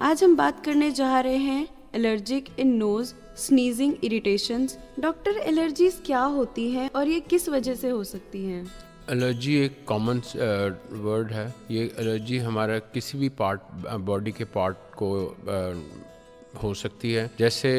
आज हम बात करने जा रहे हैं एलर्जिक इन knows, sneezing, irritations. Doctor, allergies क्या होती हैं और ये किस वजह से हो सकती हैं? एलर्जी एक कॉमन वर्ड है। ये एलर्जी हमारा किसी भी पार्ट, बॉडी के पार्ट को हो सकती है। जैसे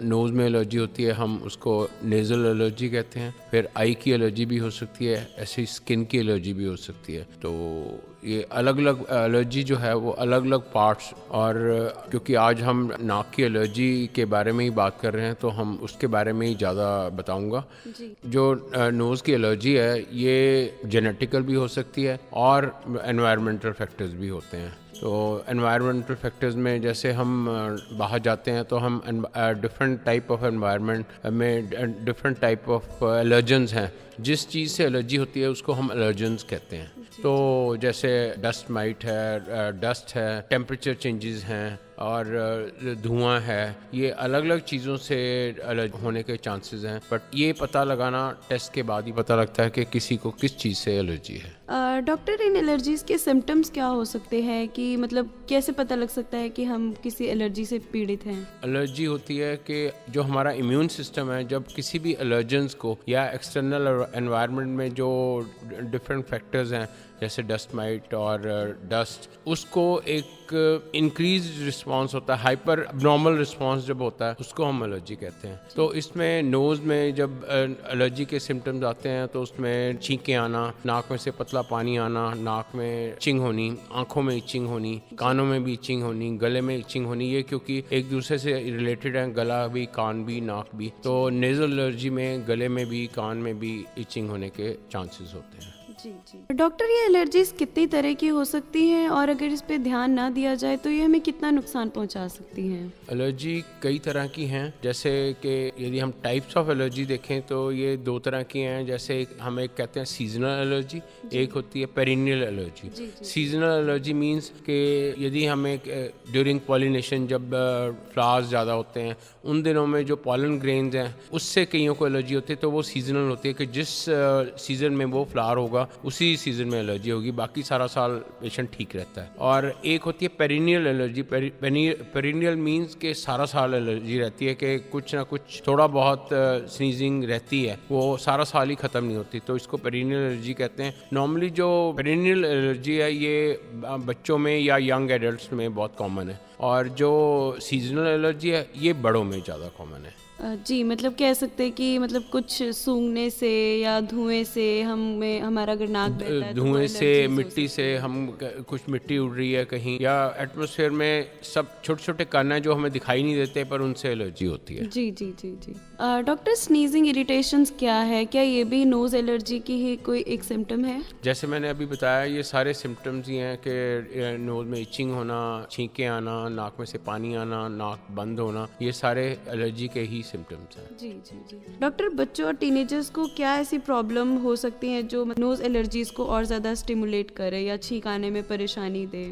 नोज़ में एलर्जी होती है, हम उसको नेज़ल एलर्जी कहते हैं। फिर आई की एलर्जी भी हो सकती है, ऐसे ही स्किन की एलर्जी भी हो सकती है। तो ये अलग अलग एलर्जी जो है वो अलग अलग पार्ट्स, और क्योंकि आज हम नाक की एलर्जी के बारे में ही बात कर रहे हैं तो हम उसके बारे में ही ज़्यादा बताऊंगा। जो नोज़ की एलर्जी है ये जेनेटिकल भी हो सकती है और एनवायरमेंटल फैक्टर्स भी होते हैं। तो एनवायरमेंटल फैक्टर्स में जैसे हम बाहर जाते हैं तो हम डिफरेंट टाइप ऑफ एनवायरनमेंट में डिफरेंट टाइप ऑफ एलर्जेंस हैं। जिस चीज़ से एलर्जी होती है उसको हम एलर्जेंस कहते हैं। तो जैसे डस्ट माइट है, डस्ट है, टेम्परेचर चेंजेस हैं और धुआं है, ये अलग अलग चीज़ों से एलर्जी होने के चांसेस हैं। बट ये पता लगाना टेस्ट के बाद ही पता लगता है कि किसी को किस चीज़ से एलर्जी है। डॉक्टर, इन एलर्जीज के सिम्टम्स क्या हो सकते हैं कि मतलब कैसे पता लग सकता है कि हम किसी एलर्जी से पीड़ित हैं? एलर्जी होती है कि जो हमारा इम्यून सिस्टम है, जब किसी भी एलर्जेंस को या एक्सटर्नल एनवायरनमेंट में जो डिफरेंट फैक्टर्स हैं जैसे डस्ट माइट और डस्ट, उसको एक इंक्रीज रिस्पांस होता है, हाइपर एब्नॉर्मल रिस्पांस जब होता है उसको हम एलर्जी कहते हैं। तो इसमें नोज़ में जब एलर्जी के सिम्टम्स आते हैं तो उसमें छींकें आना, नाक में से पतला पानी आना, नाक में इचिंग होनी, आंखों में इचिंग होनी, कानों में भी इचिंग होनी, गले में इचिंग होनी। ये क्योंकि एक दूसरे से रिलेटेड हैं, गला भी, कान भी, नाक भी। तो नेज़ल एलर्जी में गले में भी, कान में भी इचिंग होने के चांसेस होते हैं। जी। डॉक्टर, ये एलर्जीज कितनी तरह की हो सकती हैं और अगर इस पे ध्यान ना दिया जाए तो ये हमें कितना नुकसान पहुंचा सकती हैं? एलर्जी कई तरह की हैं। जैसे कि यदि हम टाइप्स ऑफ एलर्जी देखें तो ये दो तरह की हैं। जैसे हम एक कहते हैं सीजनल एलर्जी, एक होती है perennial allergy. Seasonal allergy means कि यदि हमें ड्यूरिंग पॉलिनेशन जब फ्लावर्स ज़्यादा होते हैं उन दिनों में जो पॉलन ग्रेन्स हैं उससे कईयों को एलर्जी होती है, तो वो सीजनल होती है कि जिस सीज़न में वो फ्लावर होगा उसी सीज़न में एलर्जी होगी, बाकी सारा साल पेशेंट ठीक रहता है। और एक होती है पेरिनियल एलर्जी। पेरिनियल मींस कि सारा साल एलर्जी रहती है, कि कुछ ना कुछ थोड़ा बहुत स्नीजिंग रहती है, वो सारा साल ही ख़त्म नहीं होती, तो इसको पेरिनियल एलर्जी कहते हैं। नॉर्मली जो पेरिनियल एलर्जी है ये बच्चों में या यंग एडल्ट्स में बहुत कॉमन है, और जो सीजनल एलर्जी है ये बड़ों में ज़्यादा कॉमन है। जी, मतलब कह सकते हैं कि मतलब कुछ सूंघने से या धुएं से हमें, हमारा अगर नाक बहता है तो धुएं से, मिट्टी से, हम कुछ मिट्टी उड़ रही है कहीं, या एटमॉस्फेयर में सब छोटे छोटे कण हैं जो हमें दिखाई नहीं देते पर उनसे एलर्जी होती है। जी जी जी जी। डॉक्टर, स्नीजिंग इरिटेशंस क्या है? क्या ये भी नोज एलर्जी की ही कोई एक सिम्टम है? जैसे मैंने अभी बताया, ये सारे सिम्टम्स ही हैं कि नोज में इचिंग होना, छींकें आना, नाक में से पानी आना, नाक बंद होना, ये सारे एलर्जी के ही सिम्टम्स हैं। जी जी जी। डॉक्टर, बच्चों और टीनेजर्स को क्या ऐसी प्रॉब्लम हो सकती है जो नोज एलर्जीज को और ज़्यादा स्टिमुलेट करे या छींक आने में परेशानी दे?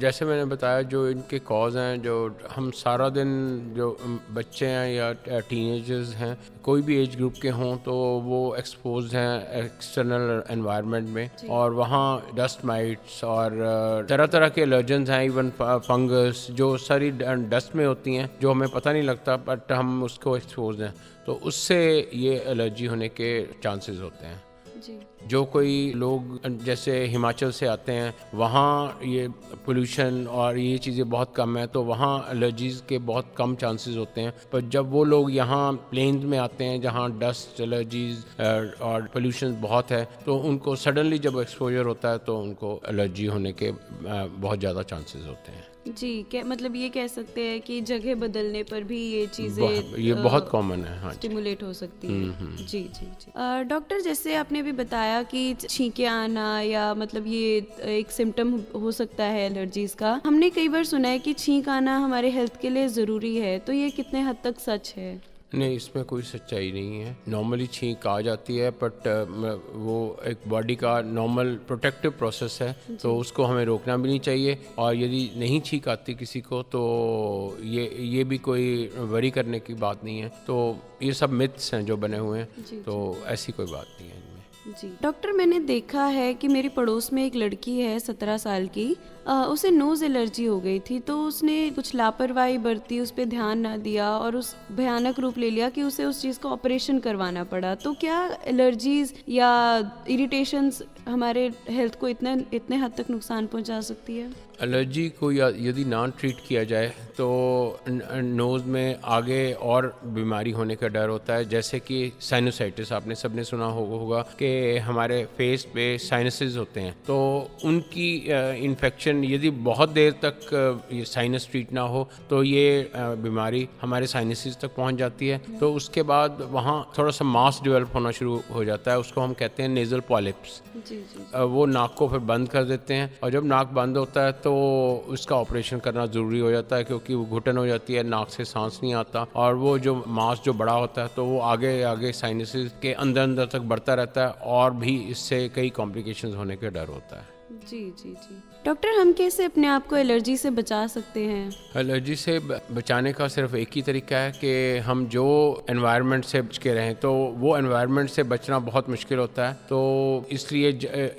जैसे मैंने बताया, जो इनके कॉज हैं, जो हम सारा दिन, जो बच्चे हैं या टीनेजर्स हैं, कोई भी एज ग्रुप के हों, तो वो एक्सपोज हैं एक्सटर्नल एनवायरनमेंट में, और वहाँ डस्ट माइट्स और तरह तरह के एलर्जेंस हैं, इवन फंगस, जो सारी डस्ट में होती हैं, जो हमें पता नहीं लगता बट हम उसको एक्सपोज हैं, तो उससे ये एलर्जी होने के चांसेस होते हैं। जी। जो कोई लोग जैसे हिमाचल से आते हैं, वहाँ ये पोल्यूशन और ये चीज़ें बहुत कम है, तो वहाँ एलर्जीज़ के बहुत कम चांसेस होते हैं। पर जब वो लोग यहाँ प्लेन्स में आते हैं जहाँ डस्ट एलर्जीज़ और पोल्यूशन बहुत है, तो उनको सडनली जब एक्सपोजर होता है तो उनको एलर्जी होने के बहुत ज़्यादा चांसेस होते हैं। जी, क्या मतलब ये कह सकते हैं कि जगह बदलने पर भी ये चीज़ें ये बहुत कॉमन है। हाँ, स्टिमुलेट हो सकती है। जी जी जी। डॉक्टर, जैसे आपने भी बताया कि छींके आना या मतलब ये एक सिम्टम हो सकता है एलर्जीज का, हमने कई बार सुना है कि छींक आना हमारे हेल्थ के लिए ज़रूरी है, तो ये कितने हद तक सच है? नहीं, इसमें कोई सच्चाई नहीं है। नॉर्मली छींक आ जाती है, बट वो एक बॉडी का नॉर्मल प्रोटेक्टिव प्रोसेस है, तो उसको हमें रोकना भी नहीं चाहिए। और यदि नहीं छींक आती किसी को तो ये भी कोई वरी करने की बात नहीं है। तो ये सब मिथ्स हैं जो बने हुए हैं, तो ऐसी कोई बात नहीं है इनमें। जी डॉक्टर, मैंने देखा है कि मेरी पड़ोस में एक लड़की है 17 साल की, उसे नोज़ एलर्जी हो गई थी, तो उसने कुछ लापरवाही बरती, उस पर ध्यान ना दिया और उस भयानक रूप ले लिया कि उसे उस चीज़ का ऑपरेशन करवाना पड़ा। तो क्या एलर्जीज या इरिटेशंस हमारे हेल्थ को इतने हद तक नुकसान पहुंचा सकती है? एलर्जी को यदि ना ट्रीट किया जाए तो नोज़ में आगे और बीमारी होने का डर होता है, जैसे कि साइनोसाइटिस। आपने सबने सुना होगा कि हमारे फेस पे साइनसेस होते हैं, तो उनकी इन्फेक्शन यदि बहुत देर तक ये साइनस ट्रीट ना हो तो ये बीमारी हमारे साइनसेस तक पहुंच जाती है। तो उसके बाद वहाँ थोड़ा सा मास डेवलप होना शुरू हो जाता है, उसको हम कहते हैं नेज़ल पॉलिप्स। जी जी। वो नाक को फिर बंद कर देते हैं, और जब नाक बंद होता है तो उसका ऑपरेशन करना ज़रूरी हो जाता है, क्योंकि वो घुटन हो जाती है, नाक से सांस नहीं आता, और वो जो मास जो बड़ा होता है तो वो आगे आगे साइनसेस के अंदर अंदर तक बढ़ता रहता है, और भी इससे कई कॉम्प्लिकेशंस होने का डर होता है। जी जी जी। डॉक्टर, हम कैसे अपने आप को एलर्जी से बचा सकते हैं? एलर्जी से बचाने का सिर्फ एक ही तरीका है कि हम जो एनवायरनमेंट से बच के रहें। तो वो एनवायरनमेंट से बचना बहुत मुश्किल होता है, तो इसलिए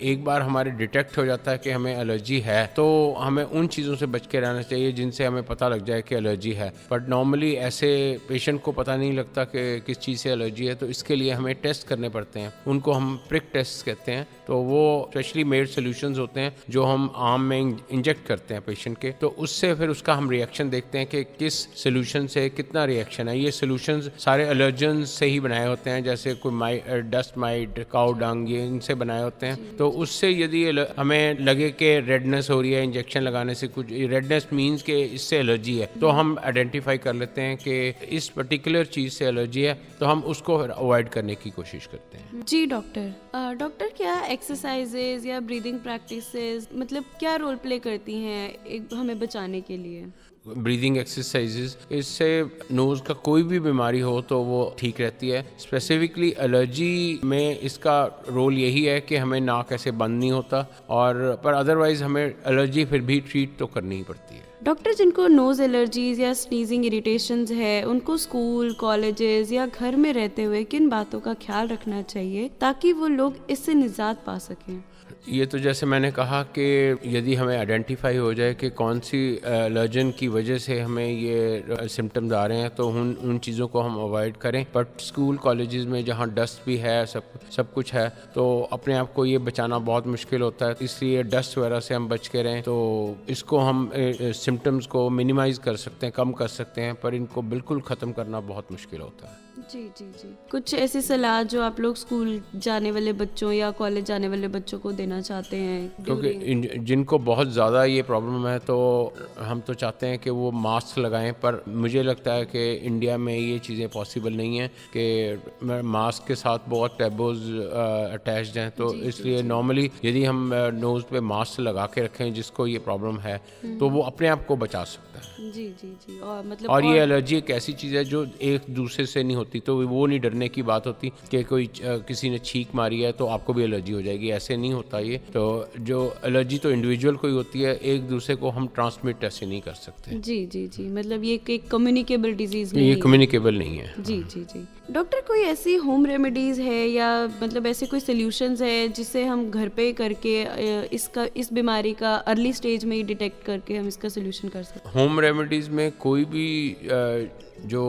एक बार हमारे डिटेक्ट हो जाता है कि हमें एलर्जी है, तो हमें उन चीज़ों से बच के रहना चाहिए जिनसे हमें पता लग जाए कि एलर्जी है। बट नॉर्मली ऐसे पेशेंट को पता नहीं लगता कि किस चीज़ से एलर्जी है, तो इसके लिए हमें टेस्ट करने पड़ते हैं, उनको हम प्रिक टेस्ट कहते हैं। तो वो स्पेशली मेड सोल्यूशंस होते हैं जो हम आम में इंजेक्ट करते हैं पेशेंट के, तो उससे फिर उसका हम रिएक्शन देखते हैं कि किस सोल्यूशन से कितना रिएक्शन है। ये सोल्यूशंस सारे एलर्जन से ही बनाए होते हैं, जैसे कोई डस्ट माइट, काउ डंग, ये इनसे बनाए होते हैं। तो उससे यदि हमें लगे कि रेडनेस हो रही है इंजेक्शन लगाने से, कुछ रेडनेस मीन्स कि इससे एलर्जी है, तो हम आइडेंटिफाई कर लेते हैं कि इस पर्टिकुलर चीज़ से एलर्जी है, तो हम उसको अवॉइड करने की कोशिश करते हैं। जी डॉक्टर, डॉक्टर क्या एक्सरसाइजेज या ब्रीदिंग प्रैक्टिसेस मतलब क्या रोल प्ले करती हैं हमें बचाने के लिए? ब्रीदिंग एक्सरसाइजेज, इससे नोज़ का कोई भी बीमारी हो तो वो ठीक रहती है। स्पेसिफिकली एलर्जी में इसका रोल यही है कि हमें नाक ऐसे बंद नहीं होता, और पर अदरवाइज़ हमें एलर्जी फिर भी ट्रीट तो करनी ही पड़ती है। डॉक्टर, जिनको नोज़ एलर्जीज या स्नीजिंग इरिटेशंस है, उनको स्कूल, कॉलेजेस या घर में रहते हुए किन बातों का ख्याल रखना चाहिए ताकि वो लोग इससे निजात पा सकें? ये तो जैसे मैंने कहा कि यदि हमें आइडेंटिफाई हो जाए कि कौन सी एलर्जन की वजह से हमें ये सिम्टम्स आ रहे हैं, तो उन चीज़ों को हम अवॉइड करें। बट स्कूल कॉलेजेस में जहाँ डस्ट भी है, सब कुछ है, तो अपने आप को ये बचाना बहुत मुश्किल होता है, इसलिए डस्ट वगैरह से हम बच के रहें। तो इसको हम सिम्टम्स को मिनिमाइज़ कर सकते हैं, कम कर सकते हैं, पर इनको बिल्कुल ख़त्म करना बहुत मुश्किल होता है। जी जी जी। कुछ ऐसी सलाह जो आप लोग स्कूल जाने वाले बच्चों या कॉलेज जाने वाले बच्चों को देना चाहते हैं? क्योंकि जिनको बहुत ज़्यादा ये प्रॉब्लम है, तो हम तो चाहते हैं कि वो मास्क लगाएं, पर मुझे लगता है कि इंडिया में ये चीज़ें पॉसिबल नहीं हैं कि मास्क के साथ बहुत टैबूज अटैच्ड हैं। तो इसलिए नॉर्मली यदि हम नोज़ पे मास्क लगा के रखें जिसको ये प्रॉब्लम है, तो वो अपने आप को बचा सकता है। जी जी जी। और मतलब और ये एलर्जी एक ऐसी चीज़ है जो एक दूसरे से नहीं होती, तो वो नहीं डरने की बात होती कि कोई किसी ने छींक मारी है तो आपको भी एलर्जी हो जाएगी, ऐसे नहीं होता ये। तो जो एलर्जी तो इंडिविजुअल को ही होती है, एक दूसरे को हम ट्रांसमिट ऐसे नहीं कर सकते। जी जी जी, मतलब ये एक कम्युनिकेबल डिजीज नहीं ये है। कम्युनिकेबल नहीं है। जी जी जी। डॉक्टर, कोई ऐसी होम रेमेडीज है या मतलब ऐसे कोई सॉल्यूशंस है जिससे हम घर पे करके इस बीमारी का अर्ली स्टेज में ही डिटेक्ट करके हम इसका सॉल्यूशन कर सकते हैं? होम रेमेडीज़ में कोई भी जो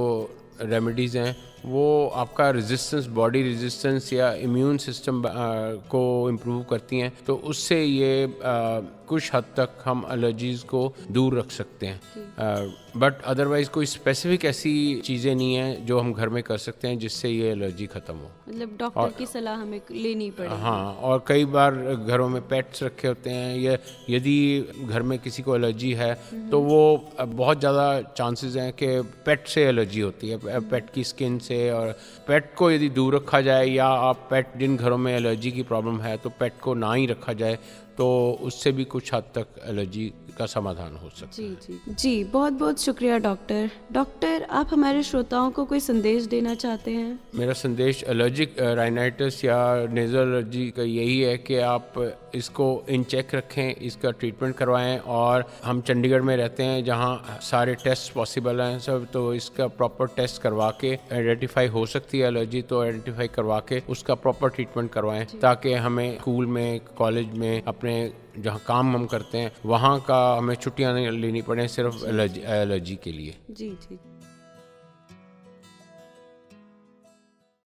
रेमेडीज़ हैं वो आपका रेजिस्टेंस, बॉडी रेजिस्टेंस या इम्यून सिस्टम को इम्प्रूव करती हैं, तो उससे ये कुछ हद तक हम एलर्जीज़ को दूर रख सकते हैं। बट अदरवाइज़ कोई स्पेसिफिक ऐसी चीज़ें नहीं हैं जो हम घर में कर सकते हैं जिससे ये एलर्जी ख़त्म हो। मतलब डॉक्टर की सलाह हमें लेनी पड़ेगी। हाँ, और कई बार घरों में पेट्स रखे होते हैं, या यदि घर में किसी को एलर्जी है तो वो बहुत ज़्यादा चांसेस हैं कि पेट से एलर्जी होती है, पेट की स्किन से। और पेट को यदि दूर रखा जाए, या आप पेट जिन घरों में एलर्जी की प्रॉब्लम है तो पेट को ना ही रखा जाए, तो उससे भी कुछ हद तक एलर्जी का समाधान हो सकता है। जी जी जी, बहुत बहुत शुक्रिया डॉक्टर। डॉक्टर, आप हमारे श्रोताओं को कोई संदेश देना चाहते हैं? मेरा संदेश एलर्जिक राइनाइटिस या नेज़ल एलर्जी का यही है कि आप इसको इन चेक रखें, इसका ट्रीटमेंट करवाएं। और हम चंडीगढ़ में रहते हैं जहां सारे टेस्ट पॉसिबल हैं सब, तो इसका प्रॉपर टेस्ट करवा के आइडेंटिफाई हो सकती है एलर्जी, तो आइडेंटिफाई करवा के उसका प्रॉपर ट्रीटमेंट करवाएं, ताकि हमें स्कूल में, कॉलेज में, अपने जहाँ काम हम करते हैं वहाँ का हमें छुट्टियाँ नहीं लेनी पड़े सिर्फ एलर्जी के लिए। जी जी।